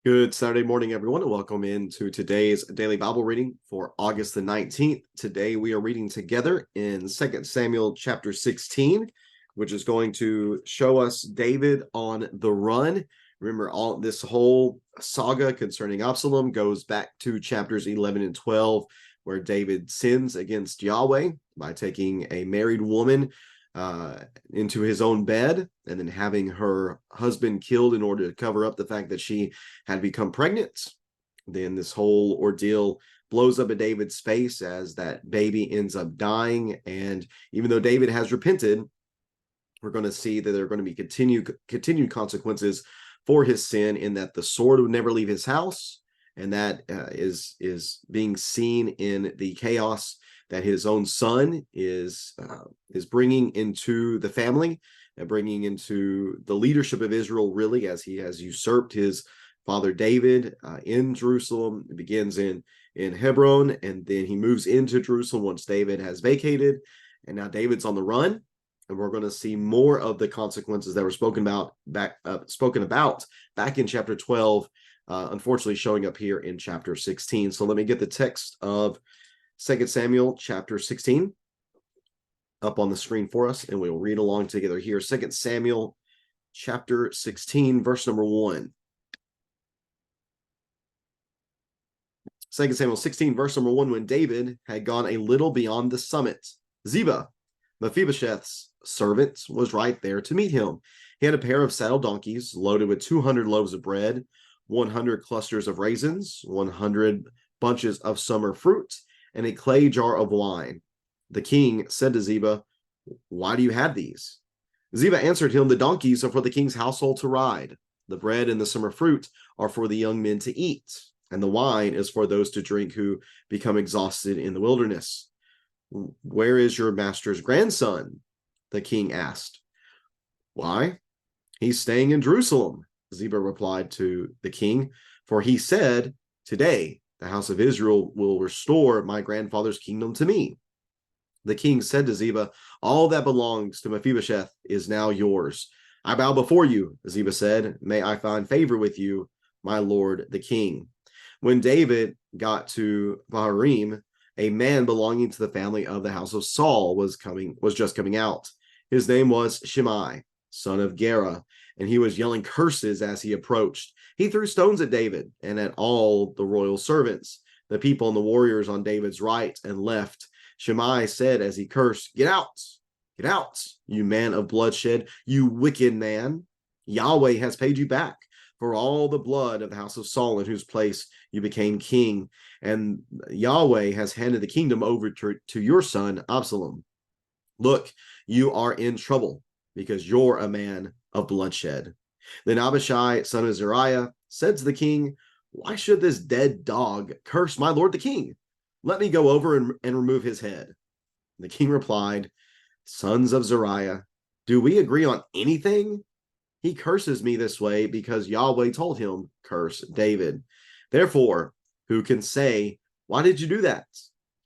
Good Saturday morning, everyone, and welcome into today's daily Bible reading for August the 19th. Today we are reading together in 2 Samuel chapter 16, which is going to show us David on the run. Remember, all this whole saga concerning Absalom goes back to chapters 11 and 12, where David sins against Yahweh by taking a married woman into his own bed and then having her husband killed in order to cover up the fact that she had become pregnant. Then this whole ordeal blows up in David's face as that baby ends up dying. And even though David has repented, we're going to see that there are going to be continued consequences for his sin, in that the sword would never leave his house, and that is being seen in the chaos that his own son is bringing into the family and bringing into the leadership of Israel, really, as he has usurped his father David in Jerusalem. It begins in Hebron, and then he moves into Jerusalem once David has vacated, and now David's on the run. And we're going to see more of the consequences that were spoken about back in chapter 12, unfortunately showing up here in chapter 16. So let me get the text of 2 Samuel chapter 16 up on the screen for us, and we'll read along together here. 2 Samuel chapter 16, verse number 1. 2 Samuel 16, verse number 1. When David had gone a little beyond the summit, Ziba, Mephibosheth's servant, was right there to meet him. He had a pair of saddle donkeys loaded with 200 loaves of bread, 100 clusters of raisins, 100 bunches of summer fruit, and a clay jar of wine. The king said to Ziba, "Why do you have these?" Ziba answered him, "The donkeys are for the king's household to ride. The bread and the summer fruit are for the young men to eat, and the wine is for those to drink who become exhausted in the wilderness." "Where is your master's grandson?" the king asked. "Why, he's staying in Jerusalem," Ziba replied to the king, "for he said, 'Today the house of Israel will restore my grandfather's kingdom to me.'" The king said to Ziba, "All that belongs to Mephibosheth is now yours." "I bow before you," Ziba said. "May I find favor with you, my lord the king." When David got to Bahurim, a man belonging to the family of the house of Saul was just coming out. His name was Shimei, son of Gera, and he was yelling curses as he approached. He threw stones at David and at all the royal servants, the people and the warriors on David's right and left. Shimei said as he cursed, "Get out, you man of bloodshed, you wicked man. Yahweh has paid you back for all the blood of the house of Saul, in whose place you became king, and Yahweh has handed the kingdom over to your son Absalom. Look, you are in trouble because you're a man of bloodshed." Then Abishai, son of Zeruiah, said to the king, "Why should this dead dog curse my lord the king? Let me go over and remove his head." The king replied, "Sons of Zeruiah, do we agree on anything? He curses me this way because Yahweh told him, 'Curse David.' Therefore, who can say, 'Why did you do that?'"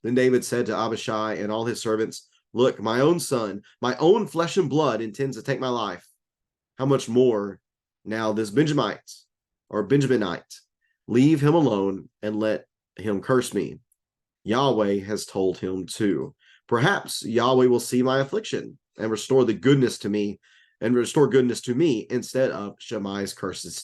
Then David said to Abishai and all his servants, "Look, my own son, my own flesh and blood, intends to take my life. How much more now this Benjaminite? Leave him alone and let him curse me. Yahweh has told him to. Perhaps Yahweh will see my affliction and restore goodness to me instead of Shimei's curses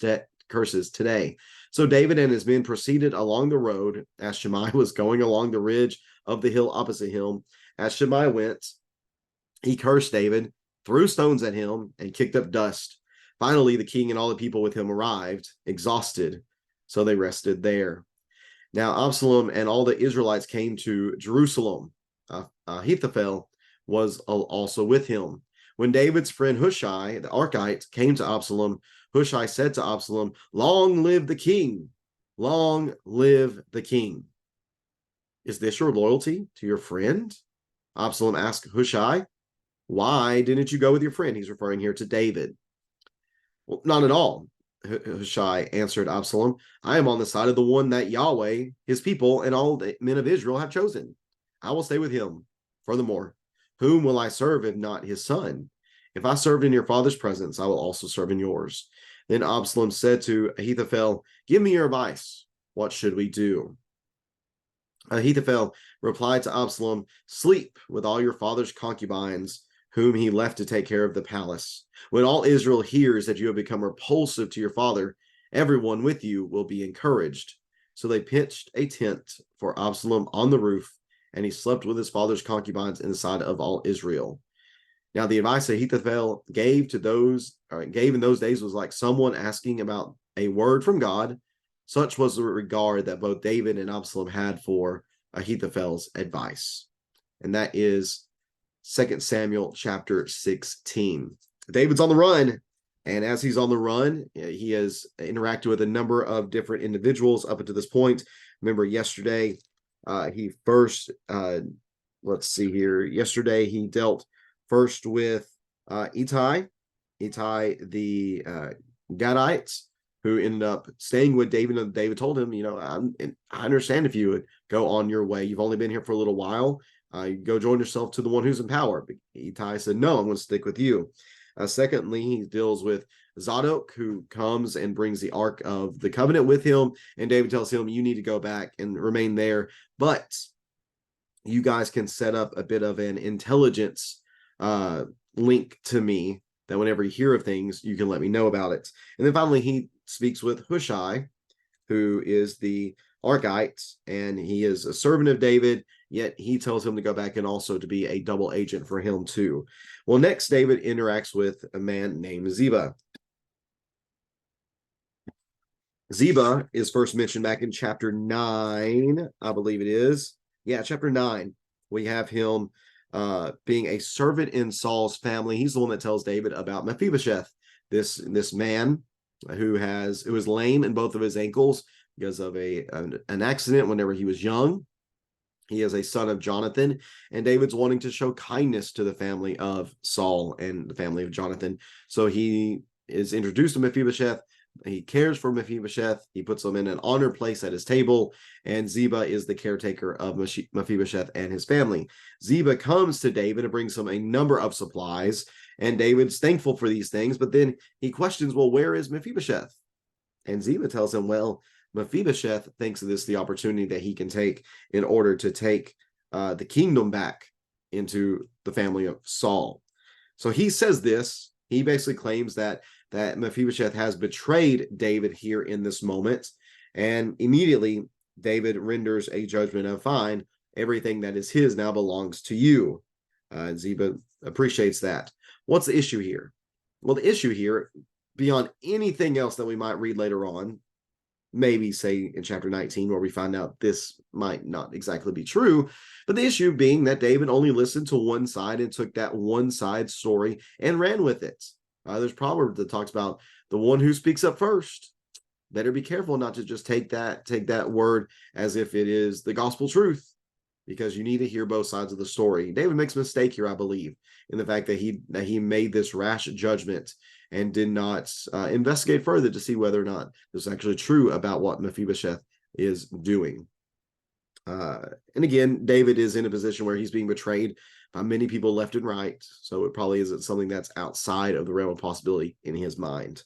today." So David and his men proceeded along the road as Shimei was going along the ridge of the hill opposite him. As Shimei went, he cursed David, threw stones at him, and kicked up dust. Finally, the king and all the people with him arrived, exhausted, so they rested there. Now Absalom and all the Israelites came to Jerusalem. Ahithophel was also with him. When David's friend Hushai, the Archite, came to Absalom, Hushai said to Absalom, "Long live the king! Long live the king!" "Is this your loyalty to your friend?" Absalom asked Hushai. "Why didn't you go with your friend?" He's referring here to David. "Well, not at all," Hushai answered Absalom. "I am on the side of the one that Yahweh, his people, and all the men of Israel have chosen. I will stay with him. Furthermore, whom will I serve if not his son? If I served in your father's presence, I will also serve in yours." Then Absalom said to Ahithophel, "Give me your advice. What should we do?" Ahithophel replied to Absalom, "Sleep with all your father's concubines, whom he left to take care of the palace. When all Israel hears that you have become repulsive to your father, everyone with you will be encouraged." So they pitched a tent for Absalom on the roof, and he slept with his father's concubines in the sight of all Israel. Now, the advice Ahithophel gave in those days was like someone asking about a word from God. Such was the regard that both David and Absalom had for Ahithophel's advice. And that is 2 Samuel chapter 16. David's on the run. And as he's on the run, he has interacted with a number of different individuals up until this point. Remember, yesterday, he first, let's see here. Yesterday, he dealt first with Ittai the Gadites, who ended up staying with David. And David told him, I understand if you would go on your way. You've only been here for a little while. Go join yourself to the one who's in power. But Ittai said, no, I'm going to stick with you. Secondly, he deals with Zadok, who comes and brings the Ark of the Covenant with him. And David tells him, you need to go back and remain there. But you guys can set up a bit of an intelligence link to me, that whenever you hear of things, you can let me know about it. And then finally, he speaks with Hushai, who is the Archite, and he is a servant of David, yet he tells him to go back and also to be a double agent for him too. Well, next, David interacts with a man named Ziba. Ziba is first mentioned back in chapter 9, I believe it is. Yeah, chapter 9. We have him being a servant in Saul's family. He's the one that tells David about Mephibosheth, this man who was lame in both of his ankles because of an accident whenever he was young. He is a son of Jonathan, and David's wanting to show kindness to the family of Saul and the family of Jonathan. So he is introduced to Mephibosheth. He cares for Mephibosheth. He puts him in an honored place at his table, and Ziba is the caretaker of Mephibosheth and his family. Ziba comes to David and brings him a number of supplies, and David's thankful for these things, but then he questions, well, where is Mephibosheth? And Ziba tells him, well, Mephibosheth thinks this is the opportunity that he can take in order to take the kingdom back into the family of Saul. So he says this. He basically claims that Mephibosheth has betrayed David here in this moment, and immediately David renders a judgment of, fine, everything that is his now belongs to you. Ziba appreciates that. What's the issue here? Well, the issue here, beyond anything else that we might read later on, maybe say in chapter 19, where we find out this might not exactly be true, but the issue being that David only listened to one side and took that one side story and ran with it. There's a proverb that talks about the one who speaks up first. Better be careful not to just take that word as if it is the gospel truth, because you need to hear both sides of the story. David makes a mistake here, I believe, in the fact that he made this rash judgment and did not investigate further to see whether or not this is actually true about what Mephibosheth is doing. And again, David is in a position where he's being betrayed by many people left and right, so it probably isn't something that's outside of the realm of possibility in his mind.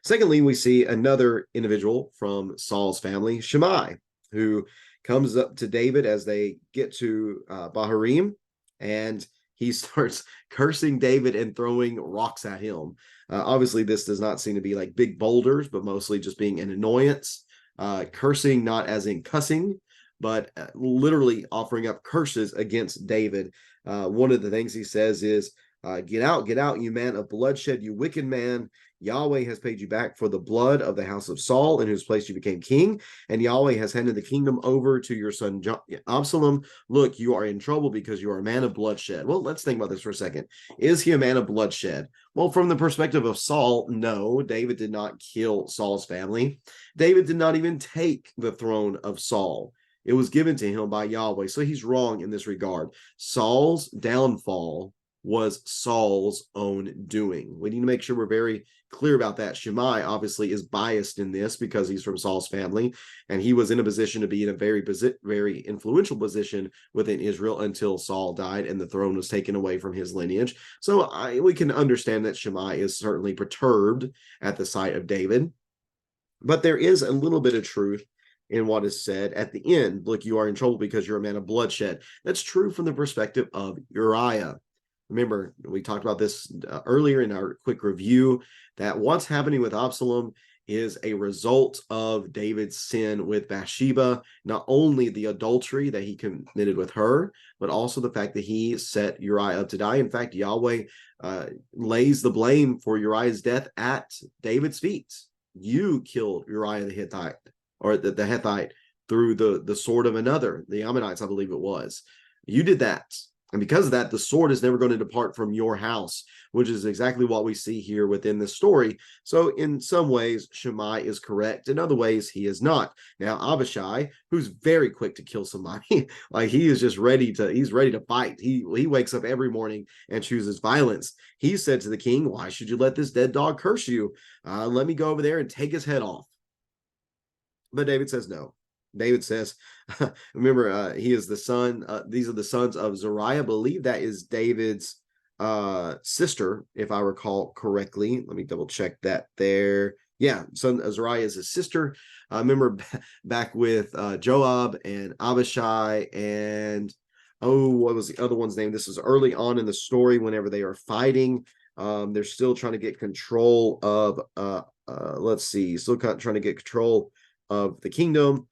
Secondly, we see another individual from Saul's family, Shimei, who comes up to David as they get to Bahurim, and he starts cursing David and throwing rocks at him. Obviously, this does not seem to be like big boulders, but mostly just being an annoyance. Cursing not as in cussing, but literally offering up curses against David. One of the things he says is, get out, you man of bloodshed, you wicked man. Yahweh has paid you back for the blood of the house of Saul, in whose place you became king, and Yahweh has handed the kingdom over to your son Absalom. Look, you are in trouble because you are a man of bloodshed. Well, let's think about this for a second. Is he a man of bloodshed? Well, from the perspective of Saul, no, David did not kill Saul's family. David did not even take the throne of Saul. It was given to him by Yahweh, so he's wrong in this regard. Saul's downfall was Saul's own doing. We need to make sure we're very clear about that. Shimei obviously is biased in this because he's from Saul's family, and he was in a position to be in a very influential position within Israel until Saul died and the throne was taken away from his lineage. So we can understand that Shimei is certainly perturbed at the sight of David. But there is a little bit of truth in what is said at the end. Look, you are in trouble because you're a man of bloodshed. That's true from the perspective of Uriah. Remember, we talked about this earlier in our quick review, that what's happening with Absalom is a result of David's sin with Bathsheba, not only the adultery that he committed with her, but also the fact that he set Uriah up to die. In fact, Yahweh lays the blame for Uriah's death at David's feet. You killed Uriah the Hittite, or the Hittite, through the sword of another, the Ammonites, I believe it was. You did that. And because of that, the sword is never going to depart from your house, which is exactly what we see here within this story. So in some ways, Shimei is correct. In other ways, he is not. Now, Abishai, who's very quick to kill somebody, like he is just he's ready to fight. He wakes up every morning and chooses violence. He said to the king, "Why should you let this dead dog curse you? Let me go over there and take his head off." But David says no. David says, remember, he is the son. These are the sons of Zariah. I believe that is David's sister, if I recall correctly. Let me double check that there. Yeah, son Zariah is his sister. I remember back with Joab and Abishai and, what was the other one's name? This is early on in the story whenever they are fighting. They're still trying to get control of, still trying to get control of the kingdom.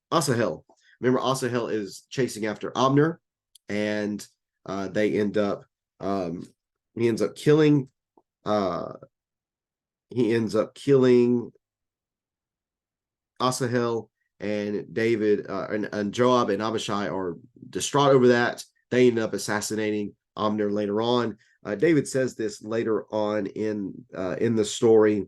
Asahel. Remember, Asahel is chasing after Abner, and they end up he ends up killing Asahel, and David and Joab and Abishai are distraught over that. They end up assassinating Abner later on. David says this later on in the story.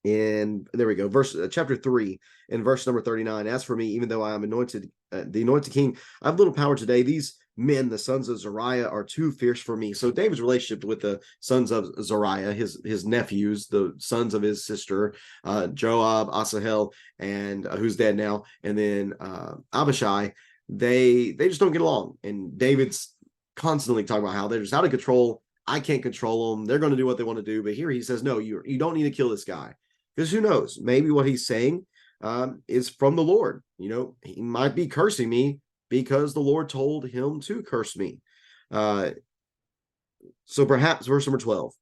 And there we go, chapter 3 and verse number 39. As for me, even though I am anointed, the anointed king, I have little power today. These men, the sons of Zariah, are too fierce for me. So David's relationship with the sons of Zariah, his nephews, the sons of his sister, Joab, Asahel, and who's dead now, and then Abishai, they just don't get along. And David's constantly talking about how they're just out of control. I can't control them. They're going to do what they want to do. But here he says, no, you don't need to kill this guy. Because who knows? Maybe what he's saying is from the Lord. He might be cursing me because the Lord told him to curse me. So perhaps, verse number 12,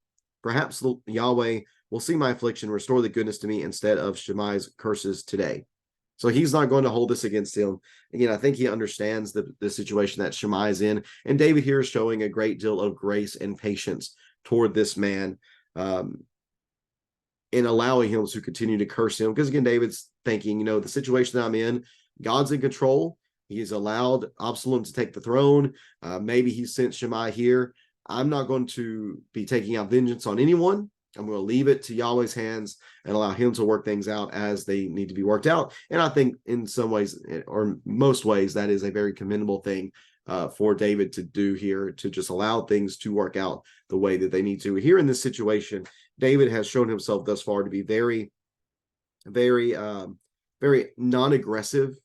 perhaps Yahweh will see my affliction, restore the goodness to me instead of Shimei's curses today. So he's not going to hold this against him. Again, I think he understands the situation that Shimei is in. And David here is showing a great deal of grace and patience toward this man. And allowing him to continue to curse him. Because again, David's thinking, the situation that I'm in, God's in control. He's allowed Absalom to take the throne. Maybe he sent Shimei here. I'm not going to be taking out vengeance on anyone. I'm going to leave it to Yahweh's hands and allow him to work things out as they need to be worked out. And I think in some ways, or most ways, that is a very commendable thing for David to do here, to just allow things to work out the way that they need to. Here in this situation, David has shown himself thus far to be very, very, very non-aggressive.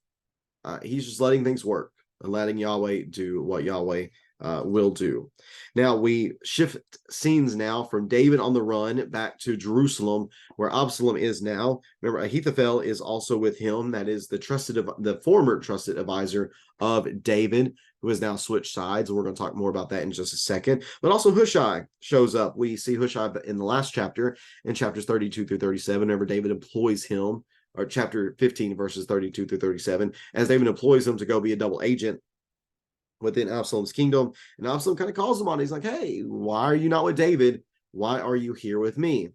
He's just letting things work and letting Yahweh do what Yahweh will do. Now we shift scenes now from David on the run back to Jerusalem, where Absalom is now. Remember, Ahithophel is also with him. That is the former trusted advisor of David, who has now switched sides. We're going to talk more about that in just a second. But also Hushai shows up. We see Hushai in the last chapter, in chapters 32 through 37, whenever David employs him, or chapter 15, verses 32 through 37, as David employs him to go be a double agent within Absalom's kingdom. And Absalom kind of calls him on. He's like, hey, why are you not with David? Why are you here with me?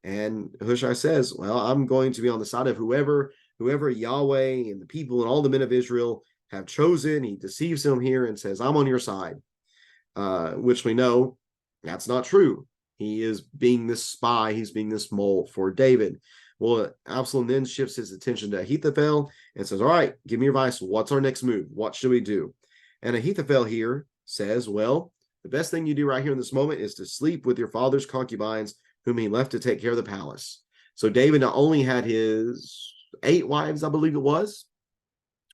And Hushai says, well, I'm going to be on the side of whoever Yahweh and the people and all the men of Israel have chosen. He deceives him here and says, I'm on your side, which we know that's not true. He is being this spy. He's being this mole for David. Well, Absalom then shifts his attention to Ahithophel and says, all right, give me your advice. What's our next move? What should we do? And Ahithophel here says, well, The best thing you do right here in this moment is to sleep with your father's concubines, whom he left to take care of the palace. So David not only had his 8 wives, I believe it was,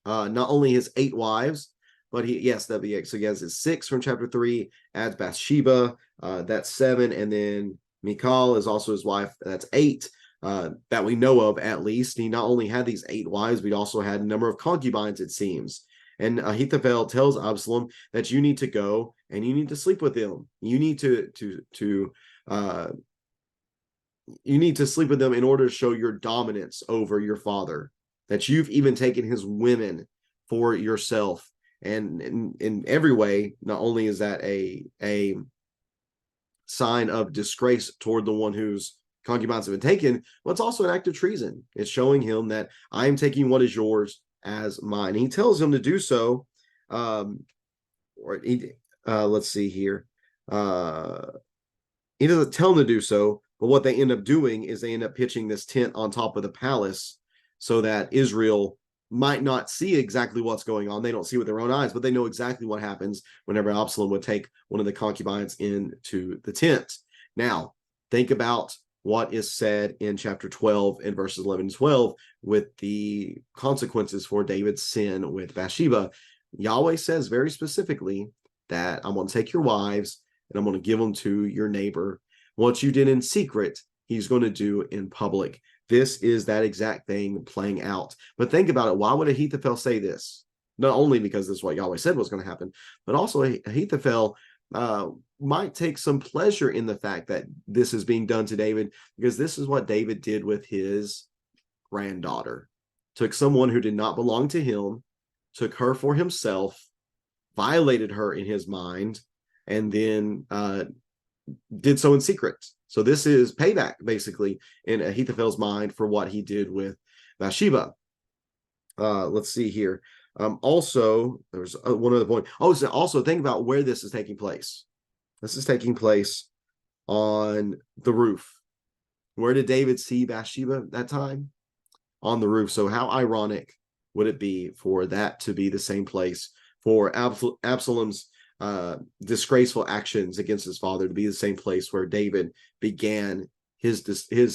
not only his 8 wives, but that'd be so he has his 6 from chapter 3, adds Bathsheba, that's 7, and then Michal is also his wife, that's 8. That we know of, at least. He not only had these 8 wives, but also had a number of concubines, it seems. And Ahithophel tells Absalom that you need to go and you need to sleep with them. You need to sleep with them in order to show your dominance over your father, that you've even taken his women for yourself. And in every way, not only is that a sign of disgrace toward the one whose concubines have been taken, but it's also an act of treason. It's showing him that I am taking what is yours as mine. He tells him to do so. Let's see here. He doesn't tell him to do so, but what they end up doing is they end up pitching this tent on top of the palace so that Israel might not see exactly what's going on. They don't see with their own eyes, but they know exactly what happens whenever Absalom would take one of the concubines into the tent. Now, think about what is said in chapter 12 and verses 11 and 12 with the consequences for David's sin with Bathsheba. Yahweh says very specifically that I'm going to take your wives and I'm going to give them to your neighbor. What you did in secret, he's going to do in public. This is that exact thing playing out. But think about it. Why would Ahithophel say this? Not only because this is what Yahweh said was going to happen, but also Ahithophel might take some pleasure in the fact that this is being done to David, because this is what David did with his granddaughter. Took someone who did not belong to him, took her for himself, violated her in his mind, and then did so in secret. So this is payback, basically, in Ahithophel's mind for what he did with Bathsheba. Let's see here. Also, there's one other point. So also think about where this is taking place. This is taking place on the roof. Where did David see Bathsheba that time? On the roof. So how ironic would it be for that to be the same place, for Absalom's disgraceful actions against his father to be the same place where David began his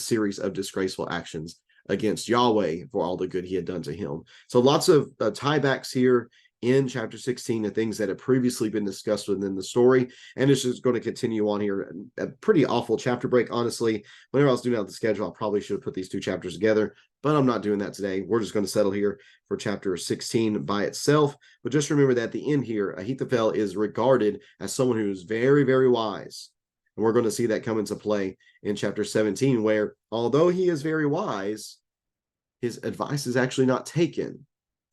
series of disgraceful actions against Yahweh for all the good he had done to him. So lots of tiebacks here in chapter 16 to things that have previously been discussed within the story, and it's just going to continue on here. A pretty awful chapter break, honestly. Whenever I was doing out the schedule, I probably should have put these 2 chapters together, but I'm not doing that today. We're just going to settle here for chapter 16 by itself. But just remember that at the end here, Ahithophel is regarded as someone who is very, very wise. And we're going to see that come into play in chapter 17, where although he is very wise, his advice is actually not taken.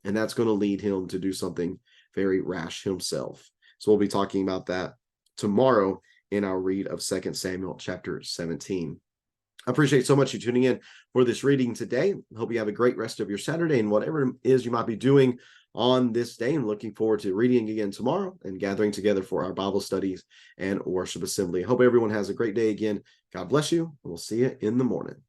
And that's going to lead him to do something very rash himself. So we'll be talking about that tomorrow in our read of 2 Samuel chapter 17. I appreciate so much you tuning in for this reading today. Hope you have a great rest of your Saturday and whatever it is you might be doing on this day. And looking forward to reading again tomorrow and gathering together for our Bible studies and worship assembly. Hope everyone has a great day again. God bless you, and we'll see you in the morning.